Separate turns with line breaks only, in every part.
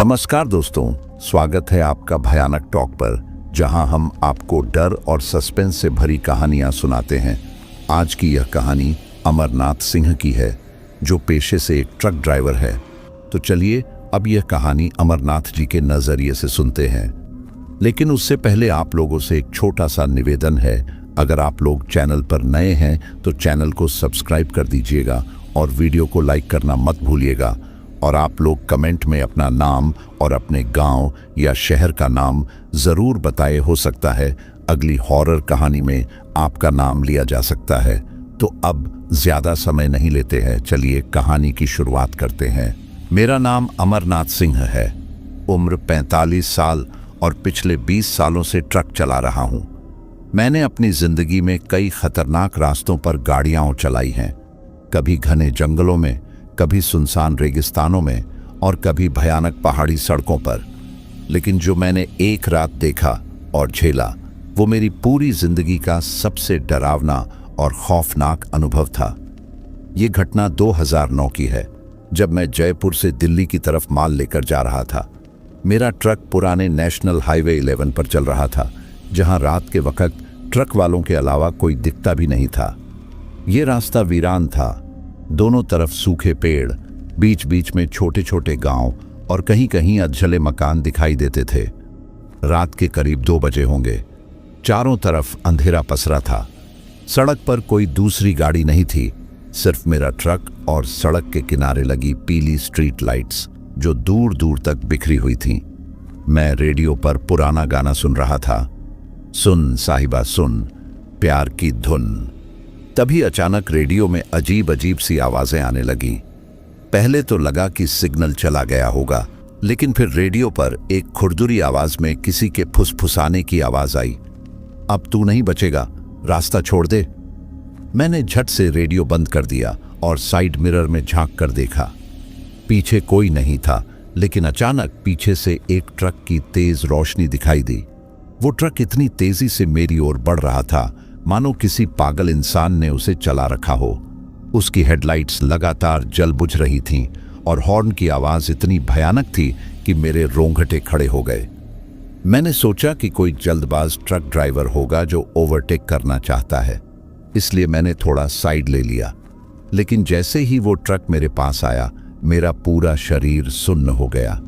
नमस्कार दोस्तों, स्वागत है आपका भयानक टॉक पर, जहां हम आपको डर और सस्पेंस से भरी कहानियां सुनाते हैं। आज की यह कहानी अमरनाथ सिंह की है, जो पेशे से एक ट्रक ड्राइवर है। तो चलिए अब यह कहानी अमरनाथ जी के नजरिए से सुनते हैं। लेकिन उससे पहले आप लोगों से एक छोटा सा निवेदन है। अगर आप लोग चैनल पर नए हैं तो चैनल को सब्सक्राइब कर दीजिएगा और वीडियो को लाइक करना मत भूलिएगा। और आप लोग कमेंट में अपना नाम और अपने गांव या शहर का नाम ज़रूर बताए। हो सकता है अगली हॉरर कहानी में आपका नाम लिया जा सकता है। तो अब ज़्यादा समय नहीं लेते हैं, चलिए कहानी की शुरुआत करते हैं। मेरा नाम अमरनाथ सिंह है, उम्र 45 साल और पिछले 20 सालों से ट्रक चला रहा हूँ। मैंने अपनी ज़िंदगी में कई खतरनाक रास्तों पर गाड़ियाँ चलाई हैं, कभी घने जंगलों में, कभी सुनसान रेगिस्तानों में और कभी भयानक पहाड़ी सड़कों पर। लेकिन जो मैंने एक रात देखा और झेला, वो मेरी पूरी जिंदगी का सबसे डरावना और खौफनाक अनुभव था। ये घटना 2009 की है, जब मैं जयपुर से दिल्ली की तरफ माल लेकर जा रहा था। मेरा ट्रक पुराने नेशनल हाईवे 11 पर चल रहा था, जहां रात के वक्त ट्रक वालों के अलावा कोई दिखता भी नहीं था। ये रास्ता वीरान था, दोनों तरफ सूखे पेड़, बीच बीच में छोटे छोटे गांव और कहीं कहीं अधजले मकान दिखाई देते थे। रात के करीब 2 बजे होंगे। चारों तरफ अंधेरा पसरा था। सड़क पर कोई दूसरी गाड़ी नहीं थी, सिर्फ मेरा ट्रक और सड़क के किनारे लगी पीली स्ट्रीट लाइट्स, जो दूर दूर तक बिखरी हुई थीं। मैं रेडियो पर पुराना गाना सुन रहा था, सुन साहिबा सुन, प्यार की धुन। तभी अचानक रेडियो में अजीब अजीब सी आवाजें आने लगीं। पहले तो लगा कि सिग्नल चला गया होगा, लेकिन फिर रेडियो पर एक खुरदुरी आवाज में किसी के फुसफुसाने की आवाज आई, अब तू नहीं बचेगा, रास्ता छोड़ दे। मैंने झट से रेडियो बंद कर दिया और साइड मिरर में झांक कर देखा। पीछे कोई नहीं था, लेकिन अचानक पीछे से एक ट्रक की तेज रोशनी दिखाई दी। वो ट्रक इतनी तेजी से मेरी ओर बढ़ रहा था मानो किसी पागल इंसान ने उसे चला रखा हो। उसकी हेडलाइट्स लगातार जल बुझ रही थीं और हॉर्न की आवाज इतनी भयानक थी कि मेरे रोंगटे खड़े हो गए। मैंने सोचा कि कोई जल्दबाज ट्रक ड्राइवर होगा जो ओवरटेक करना चाहता है, इसलिए मैंने थोड़ा साइड ले लिया। लेकिन जैसे ही वो ट्रक मेरे पास आया, मेरा पूरा शरीर सुन्न हो गया।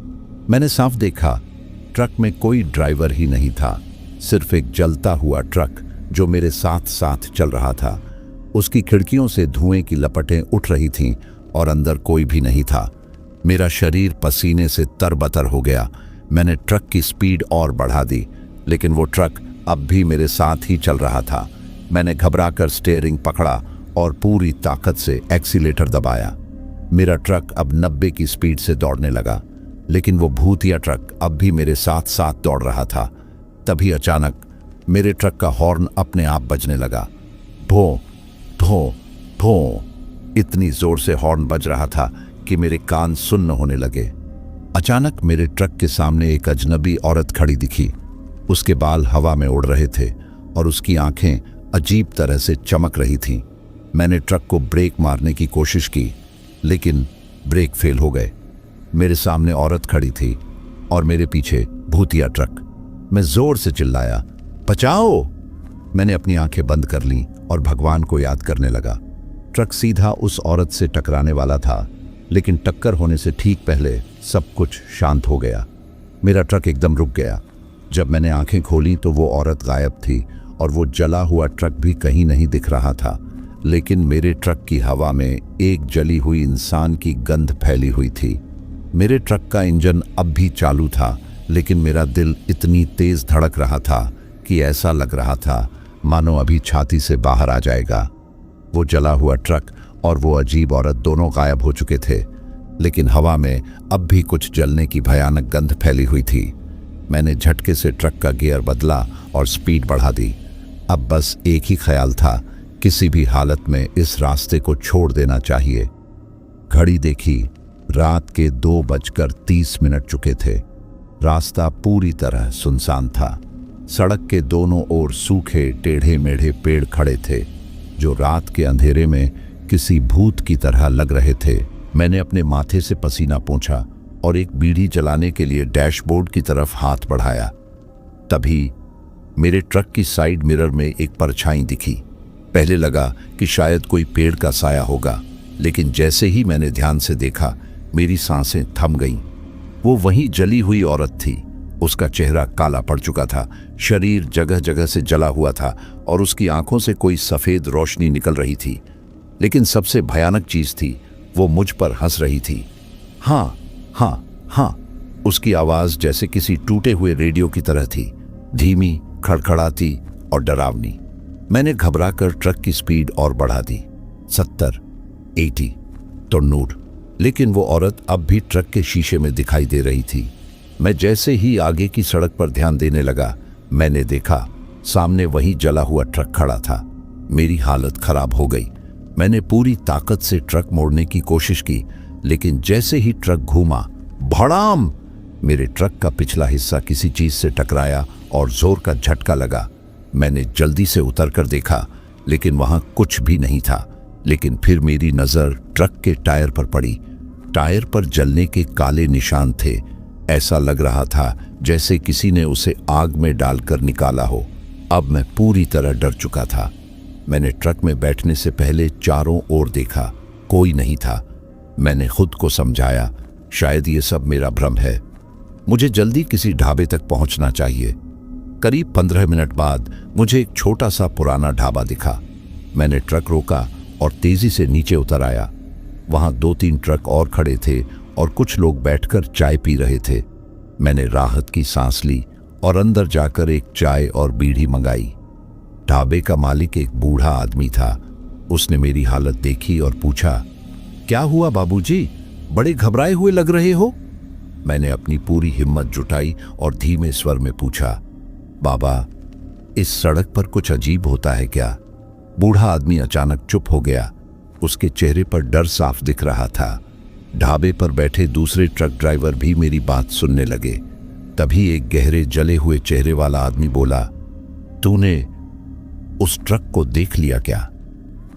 मैंने साफ देखा, ट्रक में कोई ड्राइवर ही नहीं था, सिर्फ एक जलता हुआ ट्रक जो मेरे साथ साथ चल रहा था। उसकी खिड़कियों से धुएं की लपटें उठ रही थीं और अंदर कोई भी नहीं था। मेरा शरीर पसीने से तरबतर हो गया। मैंने ट्रक की स्पीड और बढ़ा दी, लेकिन वो ट्रक अब भी मेरे साथ ही चल रहा था। मैंने घबराकर स्टीयरिंग पकड़ा और पूरी ताकत से एक्सीलेटर दबाया। मेरा ट्रक अब 90 की स्पीड से दौड़ने लगा, लेकिन वो भूतिया ट्रक अब भी मेरे साथ साथ दौड़ रहा था। तभी अचानक मेरे ट्रक का हॉर्न अपने आप बजने लगा। भो भो भो, इतनी जोर से हॉर्न बज रहा था कि मेरे कान सुन्न होने लगे। अचानक मेरे ट्रक के सामने एक अजनबी औरत खड़ी दिखी। उसके बाल हवा में उड़ रहे थे और उसकी आंखें अजीब तरह से चमक रही थीं। मैंने ट्रक को ब्रेक मारने की कोशिश की, लेकिन ब्रेक फेल हो गए। मेरे सामने औरत खड़ी थी और मेरे पीछे भूतिया ट्रक। मैं जोर से चिल्लाया, बचाओ! मैंने अपनी आंखें बंद कर लीं और भगवान को याद करने लगा। ट्रक सीधा उस औरत से टकराने वाला था, लेकिन टक्कर होने से ठीक पहले सब कुछ शांत हो गया। मेरा ट्रक एकदम रुक गया। जब मैंने आंखें खोली तो वो औरत गायब थी और वो जला हुआ ट्रक भी कहीं नहीं दिख रहा था। लेकिन मेरे ट्रक की हवा में एक जली हुई इंसान की गंध फैली हुई थी। मेरे ट्रक का इंजन अब भी चालू था, लेकिन मेरा दिल इतनी तेज धड़क रहा था कि ऐसा लग रहा था मानो अभी छाती से बाहर आ जाएगा। वो जला हुआ ट्रक और वो अजीब औरत दोनों गायब हो चुके थे, लेकिन हवा में अब भी कुछ जलने की भयानक गंध फैली हुई थी। मैंने झटके से ट्रक का गियर बदला और स्पीड बढ़ा दी। अब बस एक ही ख्याल था, किसी भी हालत में इस रास्ते को छोड़ देना चाहिए। घड़ी देखी, रात के 2:30 चुके थे। रास्ता पूरी तरह सुनसान था। सड़क के दोनों ओर सूखे टेढ़े मेढ़े पेड़ खड़े थे, जो रात के अंधेरे में किसी भूत की तरह लग रहे थे। मैंने अपने माथे से पसीना पोंछा और एक बीड़ी जलाने के लिए डैशबोर्ड की तरफ हाथ बढ़ाया। तभी मेरे ट्रक की साइड मिरर में एक परछाई दिखी। पहले लगा कि शायद कोई पेड़ का साया होगा, लेकिन जैसे ही मैंने ध्यान से देखा मेरी सांसें थम गईं। वो वही जली हुई औरत थी। उसका चेहरा काला पड़ चुका था, शरीर जगह जगह से जला हुआ था और उसकी आंखों से कोई सफेद रोशनी निकल रही थी। लेकिन सबसे भयानक चीज थी, वो मुझ पर हंस रही थी। हाँ हाँ हाँ, उसकी आवाज जैसे किसी टूटे हुए रेडियो की तरह थी, धीमी, खड़खड़ाती और डरावनी। मैंने घबराकर ट्रक की स्पीड और बढ़ा दी, 70, 80 तो नूर। लेकिन वो औरत अब भी ट्रक के शीशे में दिखाई दे रही थी। मैं जैसे ही आगे की सड़क पर ध्यान देने लगा, मैंने देखा सामने वही जला हुआ ट्रक खड़ा था। मेरी हालत खराब हो गई। मैंने पूरी ताकत से ट्रक मोड़ने की कोशिश की, लेकिन जैसे ही ट्रक घूमा, भड़ाम, मेरे ट्रक का पिछला हिस्सा किसी चीज से टकराया और जोर का झटका लगा। मैंने जल्दी से उतर कर देखा, लेकिन वहां कुछ भी नहीं था। लेकिन फिर मेरी नजर ट्रक के टायर पर पड़ी। टायर पर जलने के काले निशान थे। ऐसा लग रहा था जैसे किसी ने उसे आग में डालकर निकाला हो। अब मैं पूरी तरह डर चुका था। मैंने ट्रक में बैठने से पहले चारों ओर देखा, कोई नहीं था। मैंने खुद को समझाया, शायद ये सब मेरा भ्रम है, मुझे जल्दी किसी ढाबे तक पहुंचना चाहिए। करीब 15 मिनट बाद मुझे एक छोटा सा पुराना ढाबा दिखा। मैंने ट्रक रोका और तेजी से नीचे उतर आया। वहां 2-3 ट्रक और खड़े थे और कुछ लोग बैठकर चाय पी रहे थे। मैंने राहत की सांस ली और अंदर जाकर एक चाय और बीड़ी मंगाई। ढाबे का मालिक एक बूढ़ा आदमी था। उसने मेरी हालत देखी और पूछा, क्या हुआ बाबूजी, बड़े घबराए हुए लग रहे हो? मैंने अपनी पूरी हिम्मत जुटाई और धीमे स्वर में पूछा, बाबा, इस सड़क पर कुछ अजीब होता है क्या? बूढ़ा आदमी अचानक चुप हो गया। उसके चेहरे पर डर साफ दिख रहा था। ढाबे पर बैठे दूसरे ट्रक ड्राइवर भी मेरी बात सुनने लगे। तभी एक गहरे जले हुए चेहरे वाला आदमी बोला, तूने उस ट्रक को देख लिया क्या?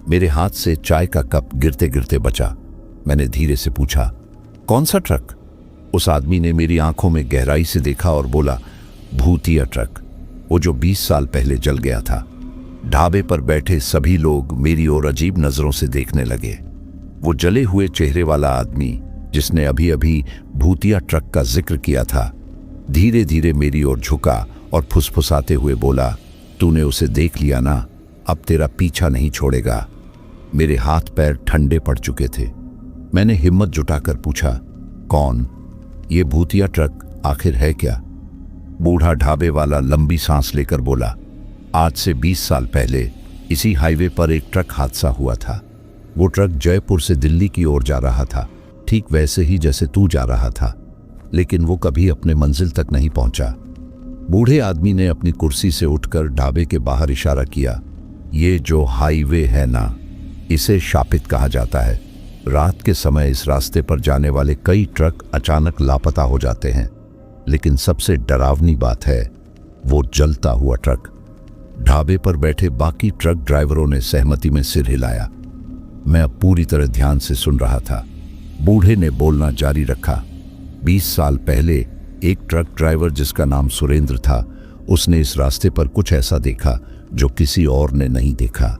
मेरे हाथ से चाय का कप गिरते गिरते बचा। मैंने धीरे से पूछा, कौन सा ट्रक? उस आदमी ने मेरी आंखों में गहराई से देखा और बोला, भूतिया ट्रक, वो जो 20 साल पहले जल गया था। ढाबे पर बैठे सभी लोग मेरी ओर अजीब नजरों से देखने लगे। वो जले हुए चेहरे वाला आदमी, जिसने अभी अभी भूतिया ट्रक का जिक्र किया था, धीरे धीरे मेरी ओर झुका और फुसफुसाते हुए बोला, तूने उसे देख लिया ना, अब तेरा पीछा नहीं छोड़ेगा। मेरे हाथ पैर ठंडे पड़ चुके थे। मैंने हिम्मत जुटाकर पूछा, कौन? ये भूतिया ट्रक आखिर है क्या? बूढ़ा ढाबे वाला लंबी सांस लेकर बोला, आज से 20 साल पहले इसी हाईवे पर एक ट्रक हादसा हुआ था। वो ट्रक जयपुर से दिल्ली की ओर जा रहा था, ठीक वैसे ही जैसे तू जा रहा था, लेकिन वो कभी अपने मंजिल तक नहीं पहुंचा। बूढ़े आदमी ने अपनी कुर्सी से उठकर ढाबे के बाहर इशारा किया, ये जो हाईवे है ना, इसे शापित कहा जाता है। रात के समय इस रास्ते पर जाने वाले कई ट्रक अचानक लापता हो जाते हैं, लेकिन सबसे डरावनी बात है वो जलता हुआ ट्रक। ढाबे पर बैठे बाकी ट्रक ड्राइवरों ने सहमति में सिर हिलाया। मैं अब पूरी तरह ध्यान से सुन रहा था। बूढ़े ने बोलना जारी रखा, 20 साल पहले एक ट्रक ड्राइवर जिसका नाम सुरेंद्र था, उसने इस रास्ते पर कुछ ऐसा देखा जो किसी और ने नहीं देखा।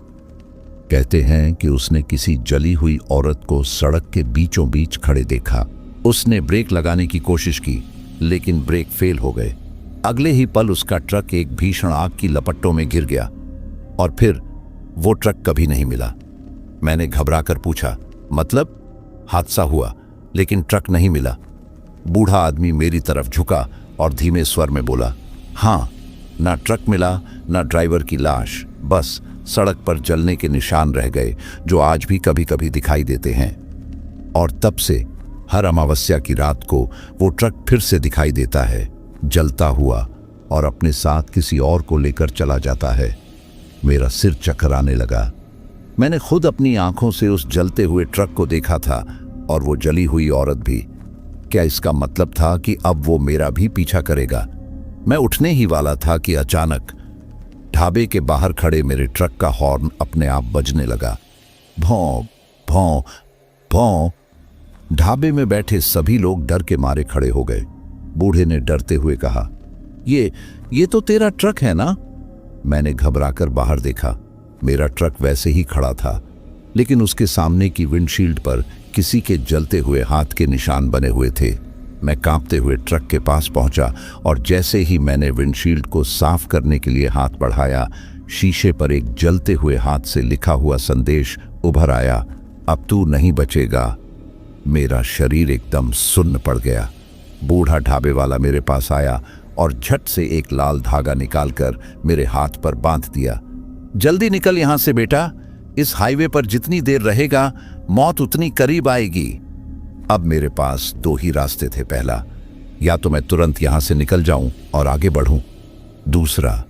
कहते हैं कि उसने किसी जली हुई औरत को सड़क के बीचों बीच खड़े देखा। उसने ब्रेक लगाने की कोशिश की, लेकिन ब्रेक फेल हो गए। अगले ही पल उसका ट्रक एक भीषण आग की लपटों में गिर गया और फिर वो ट्रक कभी नहीं मिला। मैंने घबराकर पूछा, मतलब? हादसा हुआ लेकिन ट्रक नहीं मिला? बूढ़ा आदमी मेरी तरफ झुका और धीमे स्वर में बोला, हाँ, ना ट्रक मिला ना ड्राइवर की लाश, बस सड़क पर जलने के निशान रह गए जो आज भी कभी कभी दिखाई देते हैं। और तब से हर अमावस्या की रात को वो ट्रक फिर से दिखाई देता है, जलता हुआ, और अपने साथ किसी और को लेकर चला जाता है। मेरा सिर चकराने लगा। मैंने खुद अपनी आंखों से उस जलते हुए ट्रक को देखा था और वो जली हुई औरत भी। क्या इसका मतलब था कि अब वो मेरा भी पीछा करेगा? मैं उठने ही वाला था कि अचानक ढाबे के बाहर खड़े मेरे ट्रक का हॉर्न अपने आप बजने लगा। भौं भौं भौं। ढाबे में बैठे सभी लोग डर के मारे खड़े हो गए। बूढ़े ने डरते हुए कहा, ये तो तेरा ट्रक है ना? मैंने घबराकर बाहर देखा। मेरा ट्रक वैसे ही खड़ा था, लेकिन उसके सामने की विंडशील्ड पर किसी के जलते हुए हाथ के निशान बने हुए थे। मैं कांपते हुए ट्रक के पास पहुंचा और जैसे ही मैंने विंडशील्ड को साफ करने के लिए हाथ बढ़ाया, शीशे पर एक जलते हुए हाथ से लिखा हुआ संदेश उभर आया, अब तू नहीं बचेगा। मेरा शरीर एकदम सुन्न पड़ गया। बूढ़ा ढाबे वाला मेरे पास आया और झट से एक लाल धागा निकालकर मेरे हाथ पर बांध दिया। जल्दी निकल यहां से बेटा, इस हाईवे पर जितनी देर रहेगा मौत उतनी करीब आएगी। अब मेरे पास दो ही रास्ते थे। पहला, या तो मैं तुरंत यहां से निकल जाऊं और आगे बढ़ूं। दूसरा,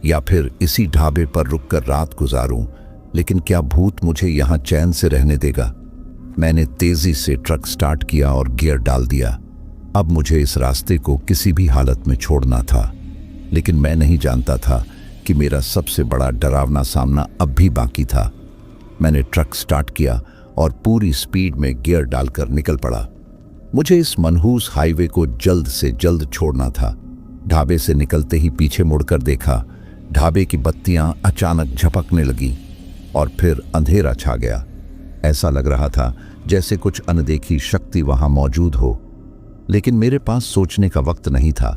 या फिर इसी ढाबे पर रुककर रात गुजारूं, लेकिन क्या भूत मुझे यहां चैन से रहने देगा? मैंने तेजी से ट्रक स्टार्ट किया और गियर डाल दिया। अब मुझे इस रास्ते को किसी भी हालत में छोड़ना था, लेकिन मैं नहीं जानता था कि मेरा सबसे बड़ा डरावना सामना अब भी बाकी था। मैंने ट्रक स्टार्ट किया और पूरी स्पीड में गियर डालकर निकल पड़ा। मुझे इस मनहूस हाईवे को जल्द से जल्द छोड़ना था। ढाबे से निकलते ही पीछे मुड़कर देखा। ढाबे की बत्तियां अचानक झपकने लगीं और फिर अंधेरा छा गया। ऐसा लग रहा था जैसे कुछ अनदेखी शक्ति वहां मौजूद हो, लेकिन मेरे पास सोचने का वक्त नहीं था।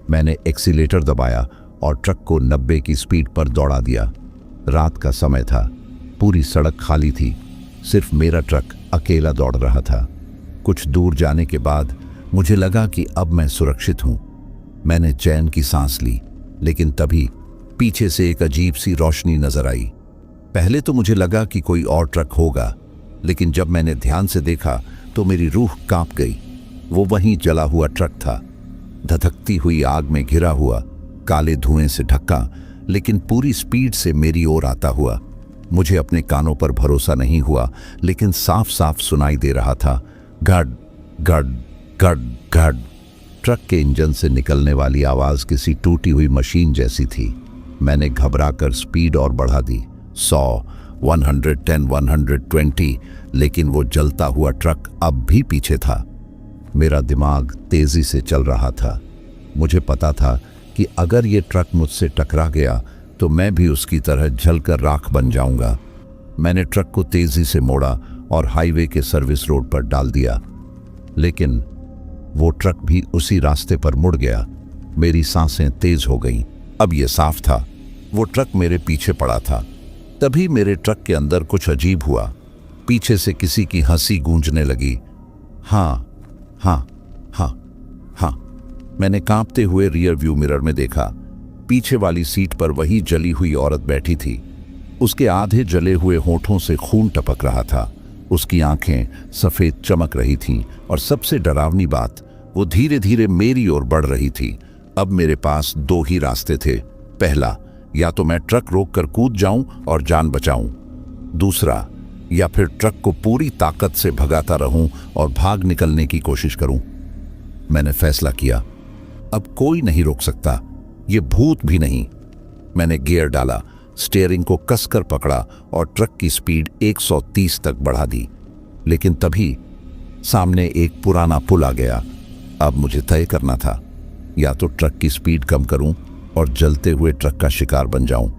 मैंने एक्सीलेटर दबाया और ट्रक को 90 की स्पीड पर दौड़ा दिया। रात का समय था, पूरी सड़क खाली थी, सिर्फ मेरा ट्रक अकेला दौड़ रहा था। कुछ दूर जाने के बाद मुझे लगा कि अब मैं सुरक्षित हूं। मैंने चैन की सांस ली, लेकिन तभी पीछे से एक अजीब सी रोशनी नजर आई। पहले तो मुझे लगा कि कोई और ट्रक होगा, लेकिन जब मैंने ध्यान से देखा तो मेरी रूह कांप गई। वो वहीं जला हुआ ट्रक था, धधकती हुई आग में घिरा हुआ, काले धुएं से ढका, लेकिन पूरी स्पीड से मेरी ओर आता हुआ। मुझे अपने कानों पर भरोसा नहीं हुआ, लेकिन साफ साफ सुनाई दे रहा था, गड गड गड गड। ट्रक के इंजन से निकलने वाली आवाज किसी टूटी हुई मशीन जैसी थी। मैंने घबराकर स्पीड और बढ़ा दी, 100, 110, 120, लेकिन वो जलता हुआ ट्रक अब भी पीछे था। मेरा दिमाग तेजी से चल रहा था। मुझे पता था कि अगर ये ट्रक मुझसे टकरा गया तो मैं भी उसकी तरह जलकर राख बन जाऊंगा। मैंने ट्रक को तेजी से मोड़ा और हाईवे के सर्विस रोड पर डाल दिया, लेकिन वो ट्रक भी उसी रास्ते पर मुड़ गया। मेरी सांसें तेज हो गईं। अब ये साफ था, वो ट्रक मेरे पीछे पड़ा था। तभी मेरे ट्रक के अंदर कुछ अजीब हुआ। पीछे से किसी की हंसी गूंजने लगी, हाँ हाँ हाँ हाँ। मैंने कांपते हुए रियर व्यू मिरर में देखा। पीछे वाली सीट पर वही जली हुई औरत बैठी थी। उसके आधे जले हुए होठों से खून टपक रहा था। उसकी आंखें सफेद चमक रही थीं और सबसे डरावनी बात, वो धीरे धीरे मेरी ओर बढ़ रही थी। अब मेरे पास दो ही रास्ते थे। पहला, या तो मैं ट्रक रोककर कूद जाऊं और जान बचाऊं। दूसरा, या फिर ट्रक को पूरी ताकत से भगाता रहूं और भाग निकलने की कोशिश करूं। मैंने फैसला किया, अब कोई नहीं रोक सकता, ये भूत भी नहीं। मैंने गियर डाला, स्टीयरिंग को कसकर पकड़ा और ट्रक की स्पीड 130 तक बढ़ा दी। लेकिन तभी सामने एक पुराना पुल आ गया। अब मुझे तय करना था, या तो ट्रक की स्पीड कम करूं और जलते हुए ट्रक का शिकार बन जाऊं,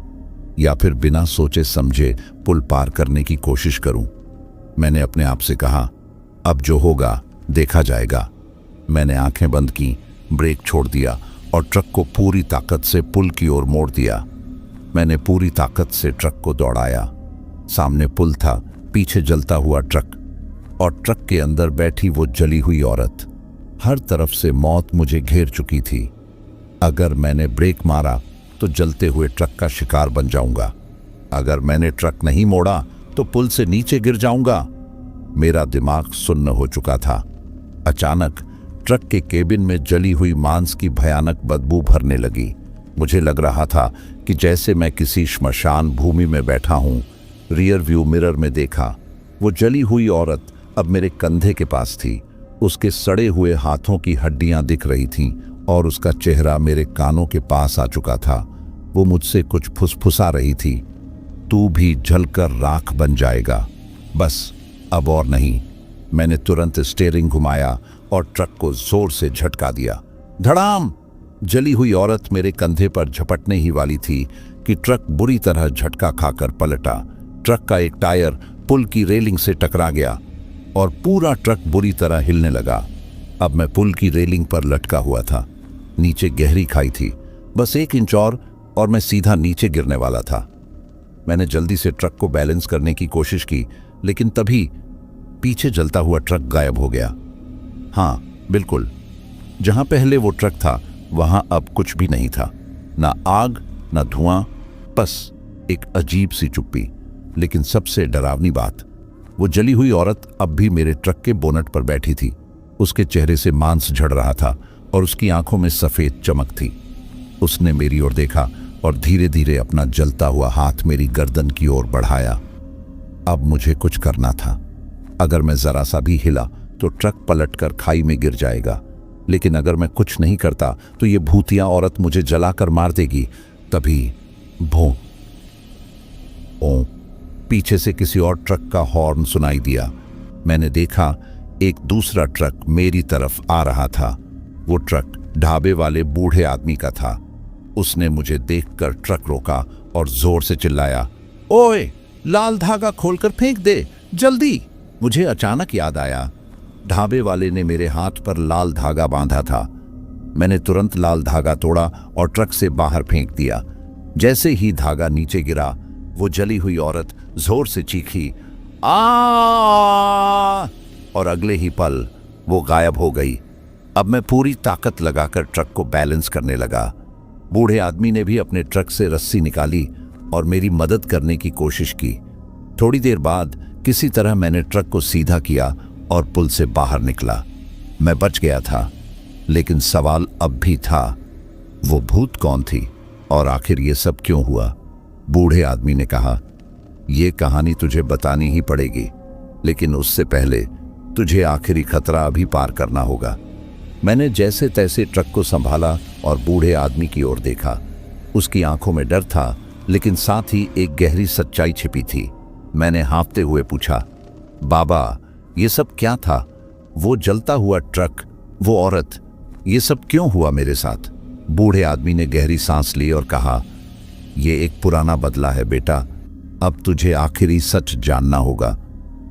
या फिर बिना सोचे समझे पुल पार करने की कोशिश करूं। मैंने अपने आप से कहा, अब जो होगा देखा जाएगा। मैंने आंखें बंद की, ब्रेक छोड़ दिया और ट्रक को पूरी ताकत से पुल की ओर मोड़ दिया। मैंने पूरी ताकत से ट्रक को दौड़ाया। सामने पुल था, पीछे जलता हुआ ट्रक और ट्रक के अंदर बैठी वो जली हुई औरत। हर तरफ से मौत मुझे घेर चुकी थी। अगर मैंने ब्रेक मारा तो जलते हुए ट्रक का शिकार बन जाऊंगा। अगर मैंने ट्रक नहीं मोड़ा तो पुल से नीचे गिर जाऊंगा। मेरा दिमाग सुन्न हो चुका था। अचानक ट्रक के केबिन में जली हुई मांस की भयानक बदबू भरने लगी। मुझे लग रहा था कि जैसे मैं किसी श्मशान भूमि में बैठा हूं। रियर व्यू मिरर में देखा, वो जली हुई औरत अब मेरे कंधे के पास थी। उसके सड़े हुए हाथों की हड्डियां दिख रही थीं और उसका चेहरा मेरे कानों के पास आ चुका था। वो मुझसे कुछ फुसफुसा रही थी, तू भी जलकर राख बन जाएगा, बस अब और नहीं। मैंने तुरंत स्टीयरिंग घुमाया और ट्रक को जोर से झटका दिया। धड़ाम! जली हुई औरत मेरे कंधे पर झपटने ही वाली थी कि ट्रक बुरी तरह झटका खाकर पलटा। ट्रक का एक टायर पुल की रेलिंग से टकरा गया और पूरा ट्रक बुरी तरह हिलने लगा। अब मैं पुल की रेलिंग पर लटका हुआ था। नीचे गहरी खाई थी, बस 1 इंच और मैं सीधा नीचे गिरने वाला था। मैंने जल्दी से ट्रक को बैलेंस करने की कोशिश की, लेकिन तभी पीछे जलता हुआ ट्रक गायब हो गया। हाँ, बिल्कुल, जहां पहले वो ट्रक था वहां अब कुछ भी नहीं था। ना आग, ना धुआं, बस एक अजीब सी चुप्पी। लेकिन सबसे डरावनी बात, वो जली हुई औरत अब भी मेरे ट्रक के बोनट पर बैठी थी। उसके चेहरे से मांस झड़ रहा था और उसकी आंखों में सफेद चमक थी। उसने मेरी ओर देखा और धीरे धीरे अपना जलता हुआ हाथ मेरी गर्दन की ओर बढ़ाया। अब मुझे कुछ करना था। अगर मैं जरा सा भी हिला तो ट्रक पलटकर खाई में गिर जाएगा, लेकिन अगर मैं कुछ नहीं करता तो ये भूतिया औरत मुझे जलाकर मार देगी। तभी भों ओ पीछे से किसी और ट्रक का हॉर्न सुनाई दिया। मैंने देखा एक दूसरा ट्रक मेरी तरफ आ रहा था। वो ट्रक ढाबे वाले बूढ़े आदमी का था। उसने मुझे देखकर ट्रक रोका और जोर से चिल्लाया, ओए, लाल धागा खोलकर फेंक दे, जल्दी। मुझे अचानक याद आया, ढाबे वाले ने मेरे हाथ पर लाल धागा बांधा था। मैंने तुरंत लाल धागा तोड़ा और ट्रक से बाहर फेंक दिया। जैसे ही धागा नीचे गिरा, वो जली हुई औरत जोर से चीखी, आ! और अगले ही पल वो गायब हो गई। अब मैं पूरी ताकत लगाकर ट्रक को बैलेंस करने लगा। बूढ़े आदमी ने भी अपने ट्रक से रस्सी निकाली और मेरी मदद करने की कोशिश की। थोड़ी देर बाद किसी तरह मैंने ट्रक को सीधा किया और पुल से बाहर निकला। मैं बच गया था, लेकिन सवाल अब भी था, वो भूत कौन थी और आखिर ये सब क्यों हुआ? बूढ़े आदमी ने कहा, ये कहानी तुझे बतानी ही पड़ेगी, लेकिन उससे पहले तुझे आखिरी खतरा अभी पार करना होगा। मैंने जैसे तैसे ट्रक को संभाला और बूढ़े आदमी की ओर देखा। उसकी आंखों में डर था, लेकिन साथ ही एक गहरी सच्चाई छिपी थी। मैंने हाँफते हुए पूछा, बाबा, ये सब क्या था? वो जलता हुआ ट्रक, वो औरत, ये सब क्यों हुआ मेरे साथ? बूढ़े आदमी ने गहरी सांस ली और कहा, ये एक पुराना बदला है बेटा, अब तुझे आखिरी सच जानना होगा।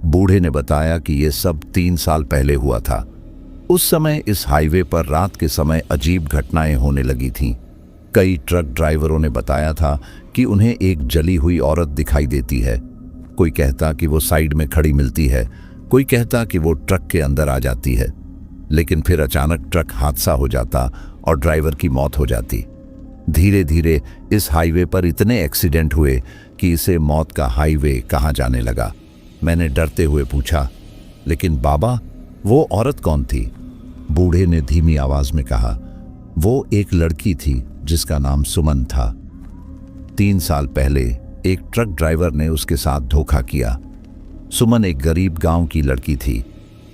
बूढ़े ने बताया कि ये सब 3 साल पहले हुआ था। उस समय इस हाईवे पर रात के समय अजीब घटनाएं होने लगी थीं। कई ट्रक ड्राइवरों ने बताया था कि उन्हें एक जली हुई औरत दिखाई देती है। कोई कहता कि वो साइड में खड़ी मिलती है, कोई कहता कि वो ट्रक के अंदर आ जाती है। लेकिन फिर अचानक ट्रक हादसा हो जाता और ड्राइवर की मौत हो जाती। धीरे धीरे इस हाईवे पर इतने एक्सीडेंट हुए कि इसे मौत का हाईवे कहा जाने लगा। मैंने डरते हुए पूछा, लेकिन बाबा, वो औरत कौन थी? बूढ़े ने धीमी आवाज में कहा, वो एक लड़की थी जिसका नाम सुमन था। 3 साल पहले एक ट्रक ड्राइवर ने उसके साथ धोखा किया। सुमन एक गरीब गांव की लड़की थी।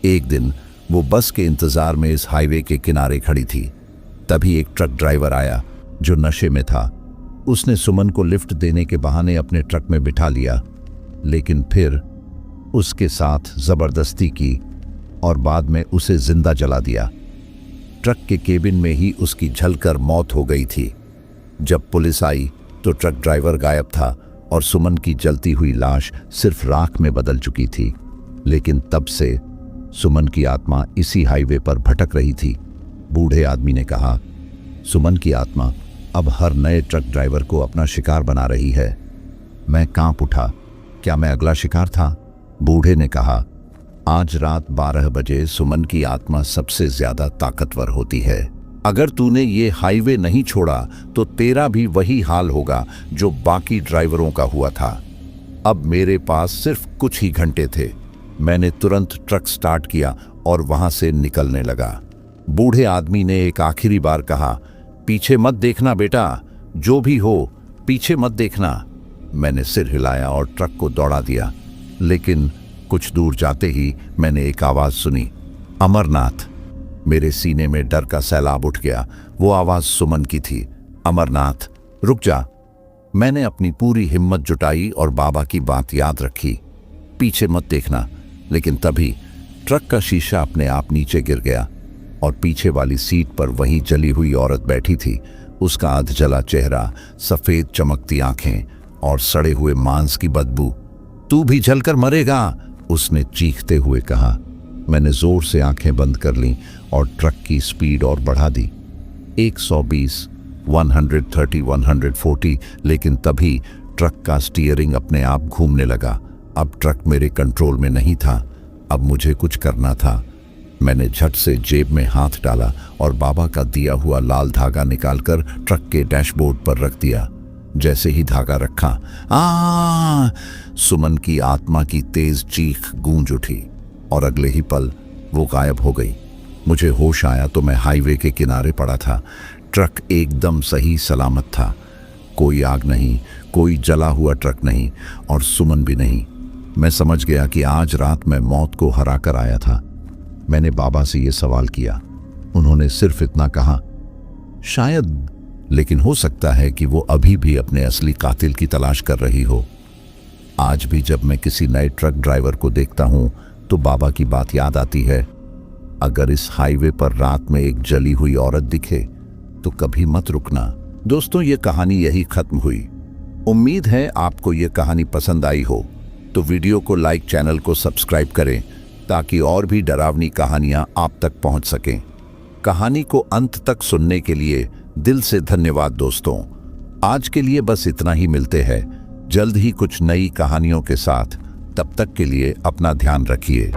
एक दिन वो बस के इंतजार में इस हाईवे के किनारे खड़ी थी। तभी एक ट्रक ड्राइवर आया जो नशे में था। उसने सुमन को लिफ्ट देने के बहाने अपने ट्रक में बिठा लिया, लेकिन फिर उसके साथ जबरदस्ती की और बाद में उसे जिंदा जला दिया। ट्रक के केबिन में ही उसकी जलकर मौत हो गई थी। जब पुलिस आई तो ट्रक ड्राइवर गायब था और सुमन की जलती हुई लाश सिर्फ राख में बदल चुकी थी। लेकिन तब से सुमन की आत्मा इसी हाईवे पर भटक रही थी। बूढ़े आदमी ने कहा, सुमन की आत्मा अब हर नए ट्रक ड्राइवर को अपना शिकार बना रही है। मैं कांप उठा। क्या मैं अगला शिकार था? बूढ़े ने कहा, आज रात 12 बजे सुमन की आत्मा सबसे ज्यादा ताकतवर होती है। अगर तूने ये हाईवे नहीं छोड़ा तो तेरा भी वही हाल होगा जो बाकी ड्राइवरों का हुआ था। अब मेरे पास सिर्फ कुछ ही घंटे थे। मैंने तुरंत ट्रक स्टार्ट किया और वहां से निकलने लगा। बूढ़े आदमी ने एक आखिरी बार कहा, पीछे मत देखना बेटा, जो भी हो पीछे मत देखना। मैंने सिर हिलाया और ट्रक को दौड़ा दिया, लेकिन कुछ दूर जाते ही मैंने एक आवाज सुनी, अमरनाथ। मेरे सीने में डर का सैलाब उठ गया। वो आवाज सुमन की थी। अमरनाथ, रुक जा। मैंने अपनी पूरी हिम्मत जुटाई और बाबा की बात याद रखी, पीछे मत देखना। लेकिन तभी ट्रक का शीशा अपने आप नीचे गिर गया और पीछे वाली सीट पर वही जली हुई औरत बैठी थी। उसका अधजला चेहरा, सफेद चमकती आंखें और सड़े हुए मांस की बदबू। तू भी जलकर मरेगा, उसने चीखते हुए कहा। मैंने जोर से आंखें बंद कर लीं और ट्रक की स्पीड और बढ़ा दी। 120, 130, 140, लेकिन तभी ट्रक का स्टीयरिंग अपने आप घूमने लगा। अब ट्रक मेरे कंट्रोल में नहीं था। अब मुझे कुछ करना था। मैंने झट से जेब में हाथ डाला और बाबा का दिया हुआ लाल धागा निकालकर ट्रक के डैशबोर्ड पर रख दिया। जैसे ही धागा रखा, सुमन की आत्मा की तेज चीख गूंज उठी और अगले ही पल वो गायब हो गई। मुझे होश आया तो मैं हाईवे के किनारे पड़ा था। ट्रक एकदम सही सलामत था। कोई आग नहीं, कोई जला हुआ ट्रक नहीं और सुमन भी नहीं। मैं समझ गया कि आज रात मैं मौत को हरा कर आया था। मैंने बाबा से ये सवाल किया। उन्होंने सिर्फ इतना कहा, शायद, लेकिन हो सकता है कि वो अभी भी अपने असली कातिल की तलाश कर रही हो। आज भी जब मैं किसी नए ट्रक ड्राइवर को देखता हूं तो बाबा की बात याद आती है। अगर इस हाईवे पर रात में एक जली हुई औरत दिखे तो कभी मत रुकना। दोस्तों, ये कहानी यही खत्म हुई। उम्मीद है आपको ये कहानी पसंद आई हो, तो वीडियो को लाइक, चैनल को सब्सक्राइब करें ताकि और भी डरावनी कहानियां आप तक पहुंच सकें। कहानी को अंत तक सुनने के लिए दिल से धन्यवाद दोस्तों। आज के लिए बस इतना ही। मिलते हैं जल्द ही कुछ नई कहानियों के साथ। तब तक के लिए अपना ध्यान रखिए।